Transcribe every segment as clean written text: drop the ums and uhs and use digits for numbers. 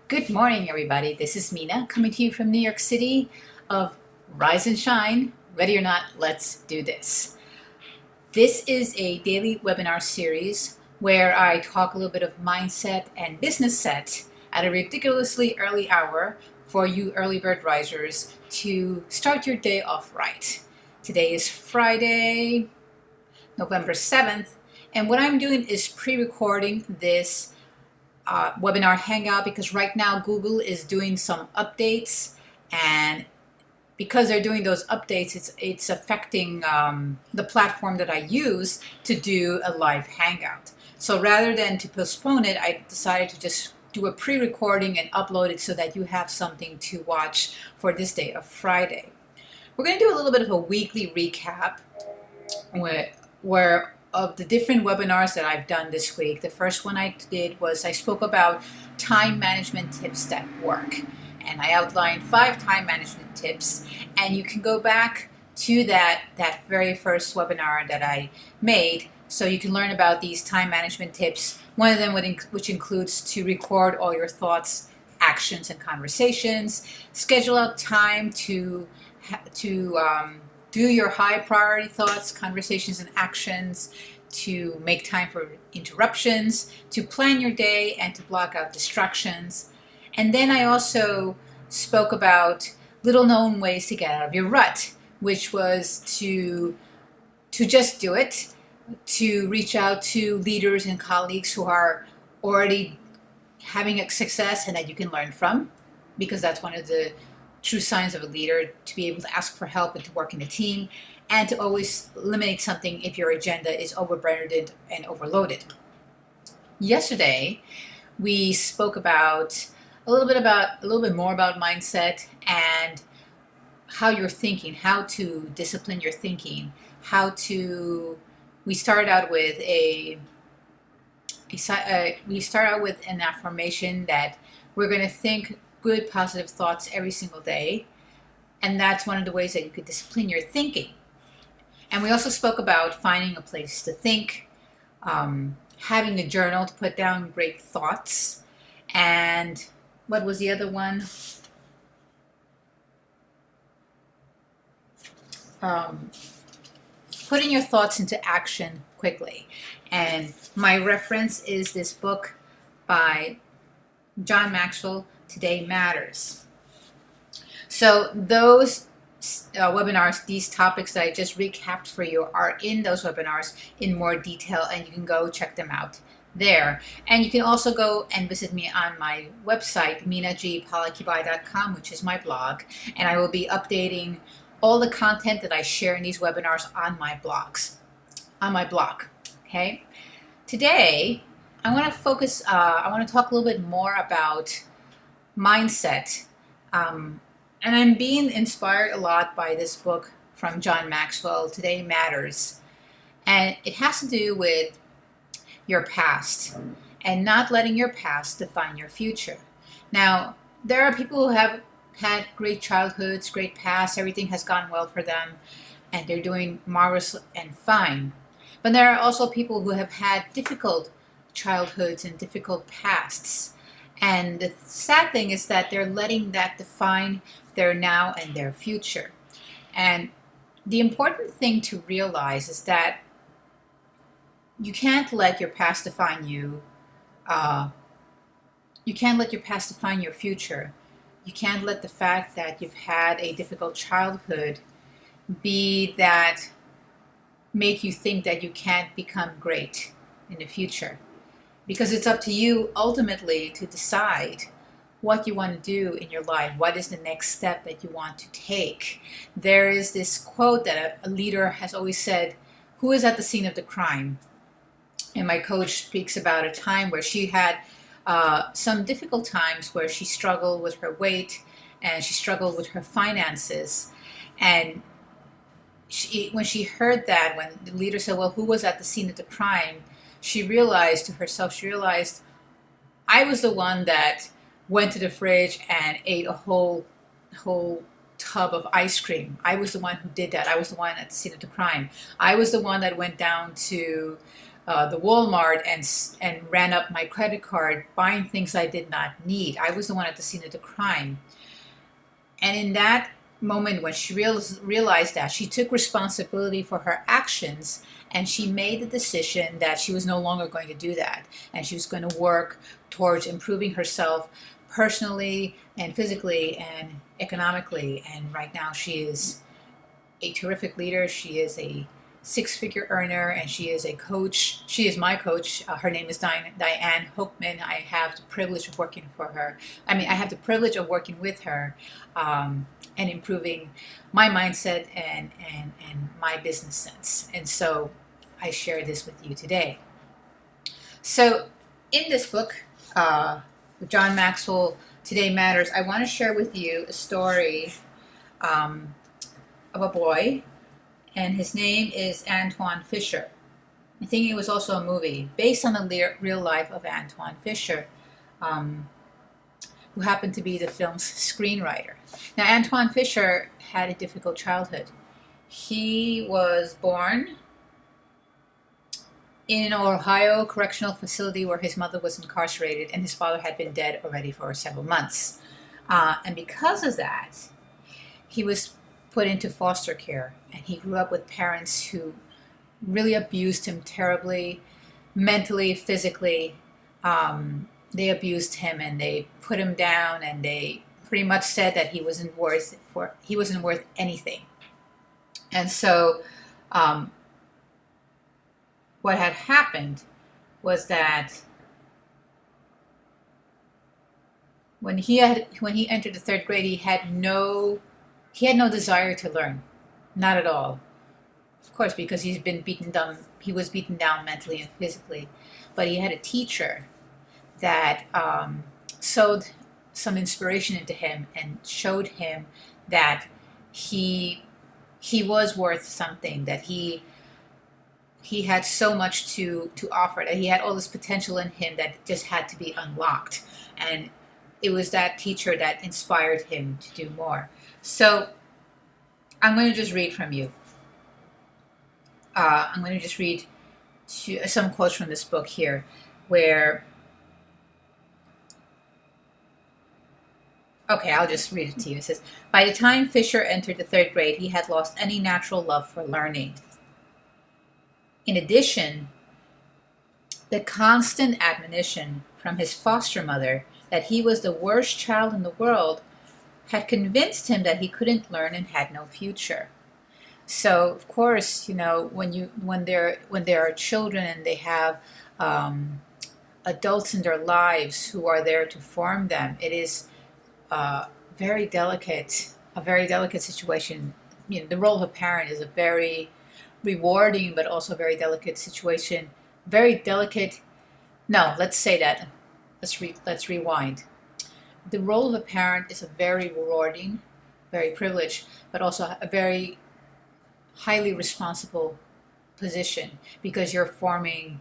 Good morning, everybody. This is Mina coming to you from New York City of Rise and Shine. Ready or not, let's do this. This is a daily webinar series where I talk a little bit of mindset and business set at a ridiculously early hour for you early bird risers to start your day off right. Today is Friday, November 7th, and what I'm doing is pre-recording this webinar hangout because right now Google is doing some updates, and because they're doing those updates, it's affecting the platform that I use to do a live hangout. So rather than to postpone it, I decided to just do a pre-recording and upload it so that you have something to watch for this day of Friday. We're going to do a little bit of a weekly recap where of the different webinars that I've done this week. The first one I did was I spoke about time management tips that work. And I outlined 5 time management tips. And you can go back to that very first webinar that I made so you can learn about these time management tips. One of them which includes to record all your thoughts, actions, and conversations. Schedule out time to do your high priority thoughts, conversations, and actions, to make time for interruptions, to plan your day, and to block out distractions. And then I also spoke about little known ways to get out of your rut, which was to just do it, to reach out to leaders and colleagues who are already having a success and that you can learn from, because that's one of the true signs of a leader, to be able to ask for help and to work in a team, and to always eliminate something if your agenda is overburdened and overloaded. Yesterday, we spoke about a little bit more about mindset and how you're thinking, how to discipline your thinking, we start out with an affirmation that we're going to think good, positive thoughts every single day. And that's one of the ways that you could discipline your thinking. And we also spoke about finding a place to think, having a journal to put down great thoughts. And what was the other one? Putting your thoughts into action quickly. And my reference is this book by John Maxwell, Today Matters. So those webinars, these topics that I just recapped for you, are in those webinars in more detail, and you can go check them out there. And you can also go and visit me on my website, minagpalakibai.com, which is my blog, and I will be updating all the content that I share in these webinars on my blog. Okay. Today, I want to focus. I want to talk a little bit more about mindset, and I'm being inspired a lot by this book from John Maxwell, Today Matters, and it has to do with your past and not letting your past define your future. Now, there are people who have had great childhoods, great pasts, everything has gone well for them, and they're doing marvelous and fine. But there are also people who have had difficult childhoods and difficult pasts. And the sad thing is that they're letting that define their now and their future. And the important thing to realize is that you can't let your past define you. You can't let your past define your future. You can't let the fact that you've had a difficult childhood be that make you think that you can't become great in the future. Because it's up to you ultimately to decide what you want to do in your life. What is the next step that you want to take? There is this quote that a leader has always said, "Who is at the scene of the crime?" And my coach speaks about a time where she had some difficult times where she struggled with her weight and she struggled with her finances. And when she heard that, when the leader said, "Well, who was at the scene of the crime?" she realized to herself, I was the one that went to the fridge and ate a whole tub of ice cream. I was the one who did that. I was the one at the scene of the crime. I was the one that went down to the Walmart and ran up my credit card buying things I did not need. I was the one at the scene of the crime. And in that moment when she realized that, she took responsibility for her actions, and she made the decision that she was no longer going to do that, and she was going to work towards improving herself personally and physically and economically. And right now she is a terrific leader. She is a six-figure earner, and she is a coach. She is my coach. Her name is Diane Hochman. I have the privilege of working for her. I have the privilege of working with her and improving my mindset and my business sense. And so I share this with you today. So in this book, John Maxwell, Today Matters, I want to share with you a story of a boy, and his name is Antwone Fischer. I think it was also a movie based on the real life of Antwone Fischer, who happened to be the film's screenwriter. Now, Antwone Fischer had a difficult childhood. He was born in an Ohio correctional facility where his mother was incarcerated and his father had been dead already for several months. And because of that, he was put into foster care, and he grew up with parents who really abused him terribly, mentally, physically. They abused him and they put him down, and they pretty much said that he wasn't worth anything. And so what had happened was that when he entered the third grade, he had no desire to learn, not at all. Of course, because he was beaten down mentally and physically. But he had a teacher that sowed some inspiration into him and showed him that he was worth something, that he had so much to offer, that he had all this potential in him that just had to be unlocked. And it was that teacher that inspired him to do more. So I'm going to just read from you. I'm going to just read some quotes from this book here, where, okay, I'll just read it to you. It says, by the time Fischer entered the third grade, he had lost any natural love for learning. In addition, the constant admonition from his foster mother that he was the worst child in the world had convinced him that he couldn't learn and had no future. So, of course, when there are children and they have adults in their lives who are there to form them, it is a very delicate situation. The role of a parent is a very rewarding but also very delicate situation. Very delicate. No, let's say that. Let's rewind. The role of a parent is a very rewarding, very privileged, but also a very highly responsible position, because you're forming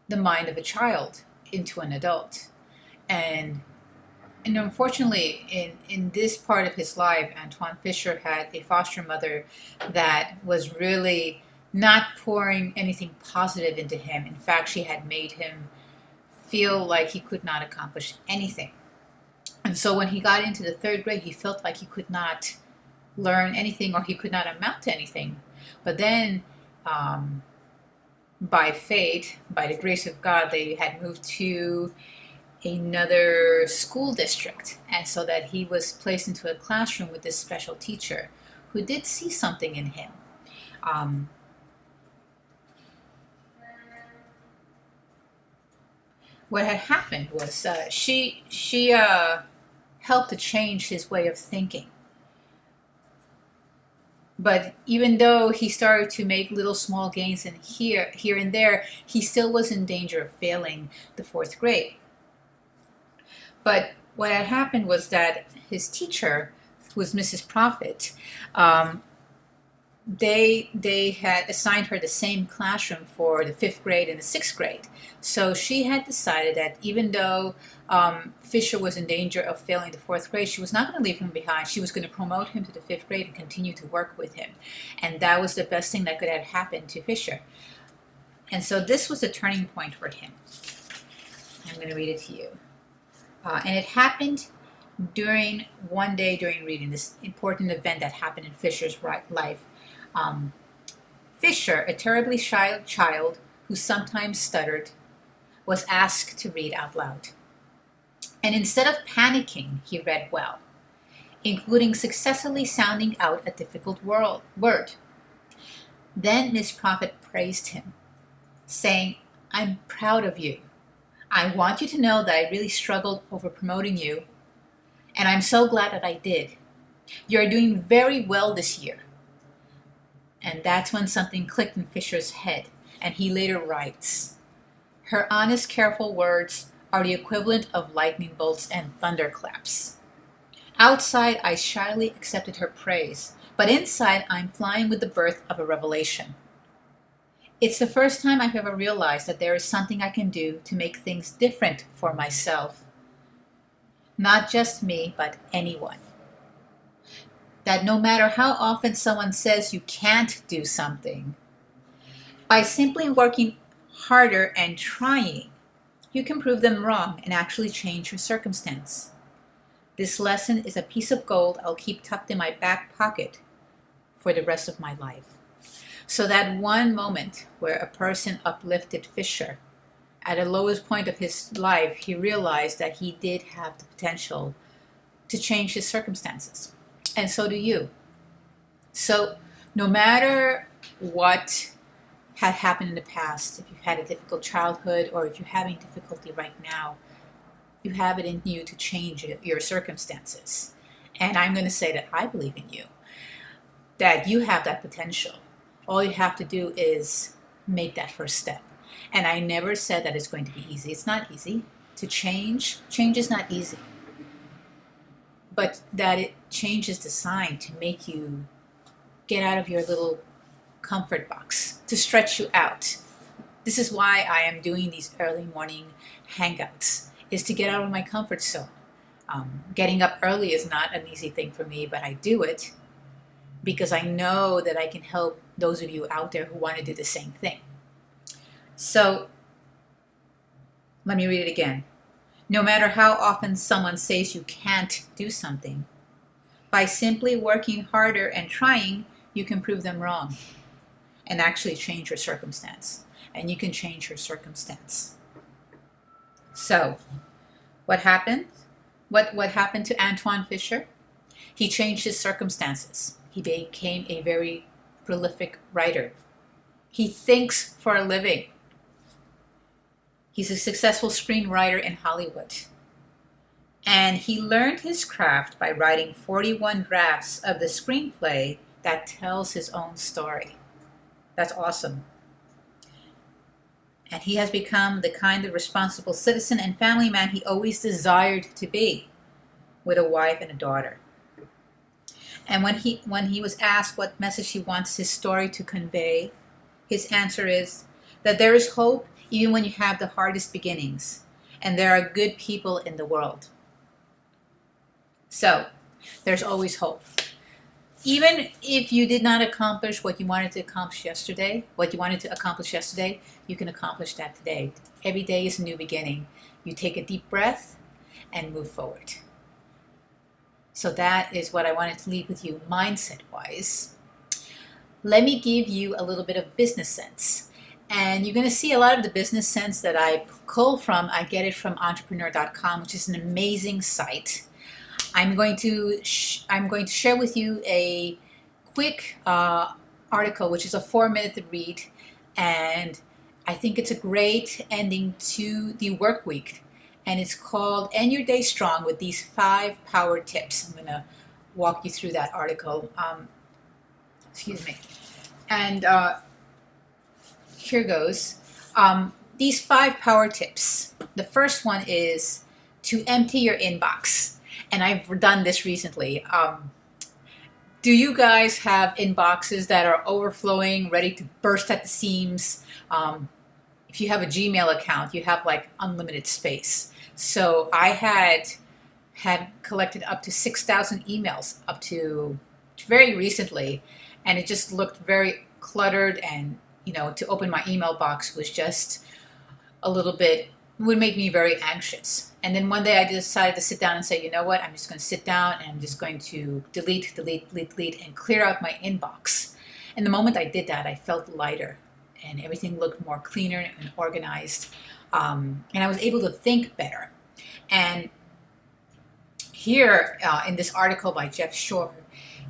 the mind of a child into an adult. And unfortunately, in this part of his life, Antwone Fischer had a foster mother that was really not pouring anything positive into him. In fact, she had made him feel like he could not accomplish anything. And so when he got into the third grade, he felt like he could not learn anything, or he could not amount to anything. But then, by fate, by the grace of God, they had moved to another school district, and so that he was placed into a classroom with this special teacher who did see something in him. What had happened was she helped to change his way of thinking. But even though he started to make little small gains in here and there, he still was in danger of failing the fourth grade. But what had happened was that his teacher, who was Mrs. Prophet, they had assigned her the same classroom for the fifth grade and the sixth grade. So she had decided that even though Fischer was in danger of failing the fourth grade, she was not going to leave him behind. She was going to promote him to the fifth grade and continue to work with him. And that was the best thing that could have happened to Fischer. And so this was a turning point for him. I'm going to read it to you. And it happened one day during reading this important event that happened in Fisher's life. Fisher, a terribly shy child who sometimes stuttered, was asked to read out loud. And instead of panicking, he read well, including successfully sounding out a difficult word. Then Miss Prophet praised him, saying, "I'm proud of you. I want you to know that I really struggled over promoting you, and I'm so glad that I did. You're doing very well this year." And that's when something clicked in Fisher's head, and he later writes, "Her honest, careful words are the equivalent of lightning bolts and thunderclaps. Outside, I shyly accepted her praise, but inside, I'm flying with the birth of a revelation. It's the first time I've ever realized that there is something I can do to make things different for myself. Not just me, but anyone. That no matter how often someone says you can't do something, by simply working harder and trying, you can prove them wrong and actually change your circumstance. This lesson is a piece of gold I'll keep tucked in my back pocket for the rest of my life." So that one moment where a person uplifted Fisher at the lowest point of his life, he realized that he did have the potential to change his circumstances. And so do you. So no matter what had happened in the past, if you've had a difficult childhood or if you're having difficulty right now, you have it in you to change your circumstances. And I'm going to say that I believe in you, that you have that potential. All you have to do is make that first step. And I never said that it's going to be easy. It's not easy to change. Change is not easy. But that change is designed to make you get out of your little comfort box, to stretch you out. This is why I am doing these early morning hangouts, is to get out of my comfort zone. Getting up early is not an easy thing for me, but I do it because I know that I can help those of you out there who want to do the same thing. So let me read it again. No matter how often someone says you can't do something, by simply working harder and trying, you can prove them wrong and actually change your circumstance. And you can change your circumstance. So what happened? What happened to Antwone Fischer? He changed his circumstances. He became a very prolific writer. He thinks for a living. He's a successful screenwriter in Hollywood. And he learned his craft by writing 41 drafts of the screenplay that tells his own story. That's awesome. And he has become the kind of responsible citizen and family man he always desired to be, with a wife and a daughter. And when he was asked what message he wants his story to convey, his answer is that there is hope even when you have the hardest beginnings, and there are good people in the world. So, there's always hope. Even if you did not accomplish what you wanted to accomplish yesterday, you can accomplish that today. Every day is a new beginning. You take a deep breath and move forward. So that is what I wanted to leave with you mindset-wise. Let me give you a little bit of business sense. And you're going to see a lot of the business sense that I cull from. I get it from entrepreneur.com, which is an amazing site. I'm going to share with you a quick article, which is a 4-minute read, and I think it's a great ending to the work week. And it's called End Your Day Strong with these 5 power tips. I'm going to walk you through that article. Excuse me. And here goes. These 5 power tips. The first one is to empty your inbox. And I've done this recently. Do you guys have inboxes that are overflowing, ready to burst at the seams? If you have a Gmail account, you have like unlimited space. So I had collected up to 6,000 emails up to very recently, and it just looked very cluttered and to open my email box was just a little bit, would make me very anxious. And then one day I decided to sit down and say, you know what, I'm just going to sit down and I'm just going to delete, and clear out my inbox. And the moment I did that, I felt lighter and everything looked more cleaner and organized. And I was able to think better. And here in this article by Jeff Shore,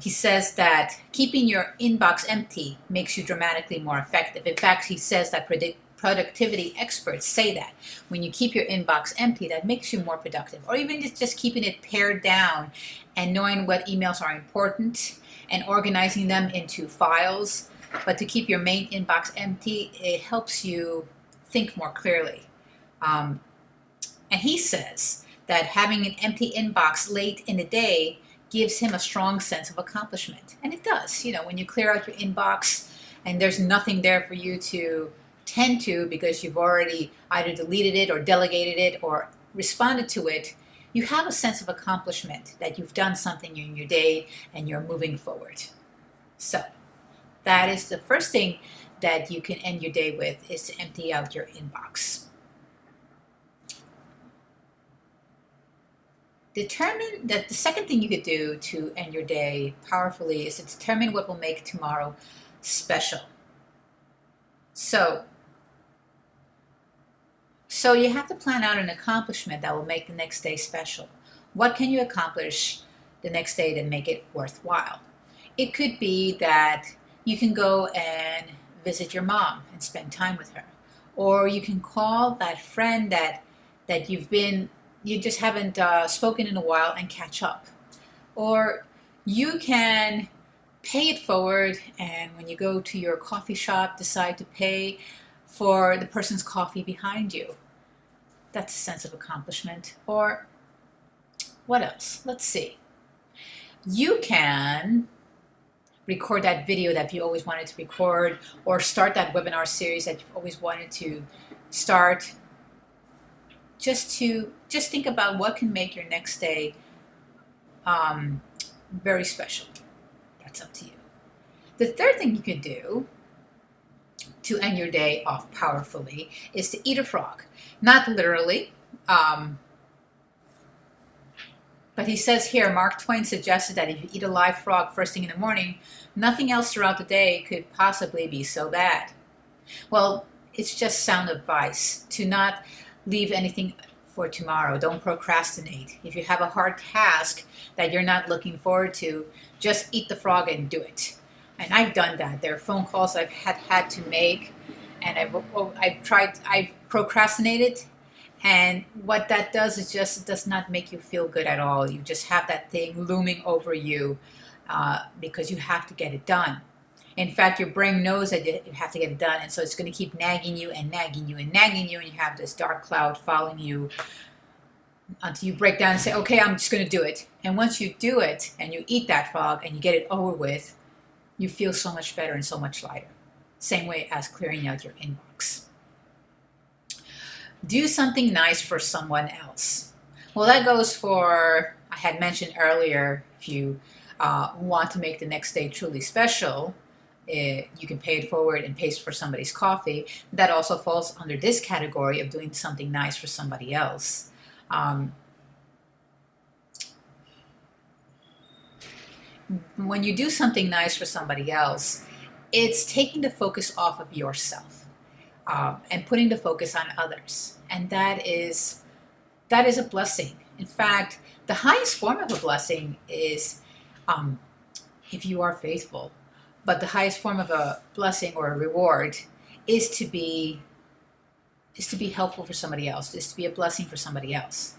he says that keeping your inbox empty makes you dramatically more effective. In fact, he says that productivity experts say that when you keep your inbox empty, that makes you more productive. Or even just keeping it pared down and knowing what emails are important and organizing them into files. But to keep your main inbox empty, it helps you think more clearly. And he says that having an empty inbox late in the day gives him a strong sense of accomplishment. And it does. When you clear out your inbox and there's nothing there for you to tend to because you've already either deleted it or delegated it or responded to it, you have a sense of accomplishment that you've done something in your day and you're moving forward. So that is the first thing that you can end your day with, is to empty out your inbox. Determine that the second thing you could do to end your day powerfully is to determine what will make tomorrow special. So you have to plan out an accomplishment that will make the next day special. What can you accomplish the next day to make it worthwhile? It could be that you can go and visit your mom and spend time with her. Or you can call that friend that you just haven't spoken in a while and catch up. Or you can pay it forward, and when you go to your coffee shop, decide to pay for the person's coffee behind you. That's a sense of accomplishment. Or what else? Let's see. You can record that video that you always wanted to record, or start that webinar series that you've always wanted to start. Just think about what can make your next day very special. That's up to you. The third thing you could do to end your day off powerfully is to eat a frog. Not literally, but he says here, Mark Twain suggested that if you eat a live frog first thing in the morning, nothing else throughout the day could possibly be so bad. Well, it's just sound advice to not leave anything for tomorrow. Don't procrastinate. If you have a hard task that you're not looking forward to, just eat the frog and do it. And I've done that. There are phone calls I've had to make, and I've procrastinated, and what that does is just, it does not make you feel good at all. You just have that thing looming over you because you have to get it done. In fact, your brain knows that you have to get it done, and so it's going to keep nagging you and nagging you and nagging you, and you have this dark cloud following you until you break down and say, okay, I'm just going to do it. And once you do it and you eat that frog and you get it over with, you feel so much better and so much lighter. Same way as clearing out your inbox. Do something nice for someone else. Well, that goes for, I had mentioned earlier, if you want to make the next day truly special, you can pay it forward and pay for somebody's coffee. That also falls under this category of doing something nice for somebody else. When you do something nice for somebody else, it's taking the focus off of yourself and putting the focus on others. And that is a blessing. In fact, the highest form of a blessing is if you are faithful. But the highest form of a blessing or a reward is to be helpful for somebody else, is to be a blessing for somebody else.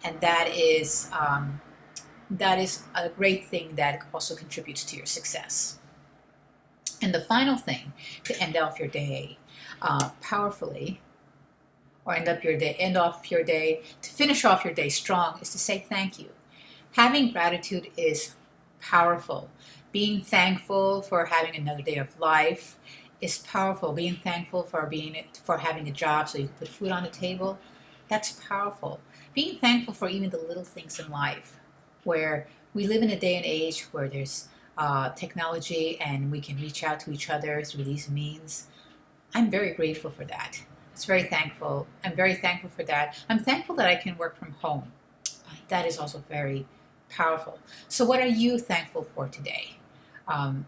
And that is a great thing that also contributes to your success. And the final thing to end off your day powerfully, or to finish off your day strong, is to say thank you. Having gratitude is powerful. Being thankful for having another day of life is powerful. Being thankful for having a job so you can put food on the table, that's powerful. Being thankful for even the little things in life, where we live in a day and age where there's technology and we can reach out to each other through these means. I'm very grateful for that. It's very thankful. I'm very thankful for that. I'm thankful that I can work from home. That is also very powerful. So, what are you thankful for today? Um,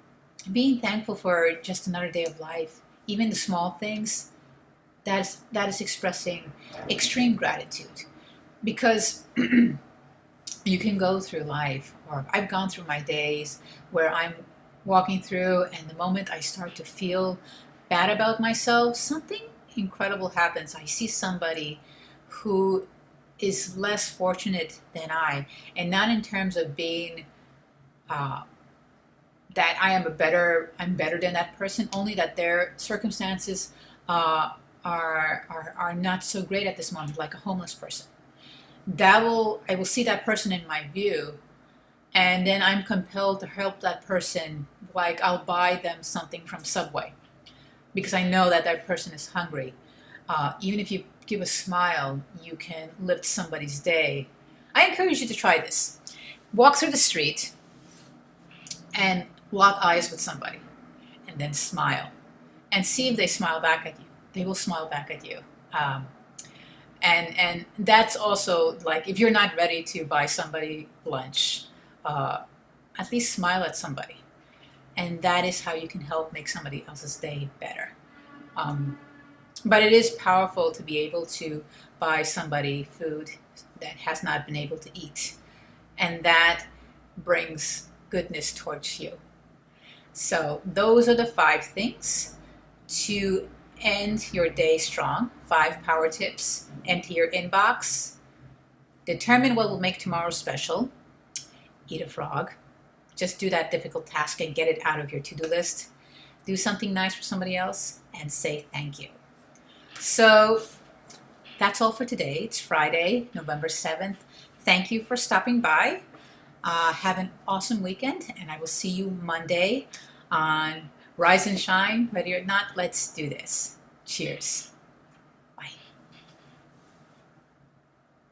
Being thankful for just another day of life, even the small things, that is expressing extreme gratitude. Because you can go through life, or I've gone through my days where I'm walking through, and the moment I start to feel bad about myself, something incredible happens. I see somebody who is less fortunate than I, and not in terms of being uh, that I'm better than that person, only that their circumstances uh, are not so great at this moment, like a homeless person. I will see that person in my view, and then I'm compelled to help that person. Like I'll buy them something from Subway because I know that that person is hungry. Even if you give a smile, you can lift somebody's day. I encourage you to try this. Walk through the street and lock eyes with somebody, and then smile, and see if they smile back at you. They will smile back at you. Um, and that's also like if you're not ready to buy somebody lunch, uh, at least smile at somebody, and that is how you can help make somebody else's day better. Um, but it is powerful to be able to buy somebody food that has not been able to eat, and that brings goodness towards you. So those are the 5 things to end your day strong. 5 power tips. Empty your inbox. Determine what will make tomorrow special. Eat a frog. Just do that difficult task and get it out of your to-do list. Do something nice for somebody else and say thank you. So that's all for today. It's Friday, November 7th. Thank you for stopping by. Have an awesome weekend, and I will see you Monday on Rise and Shine. Ready or not, let's do this. Cheers.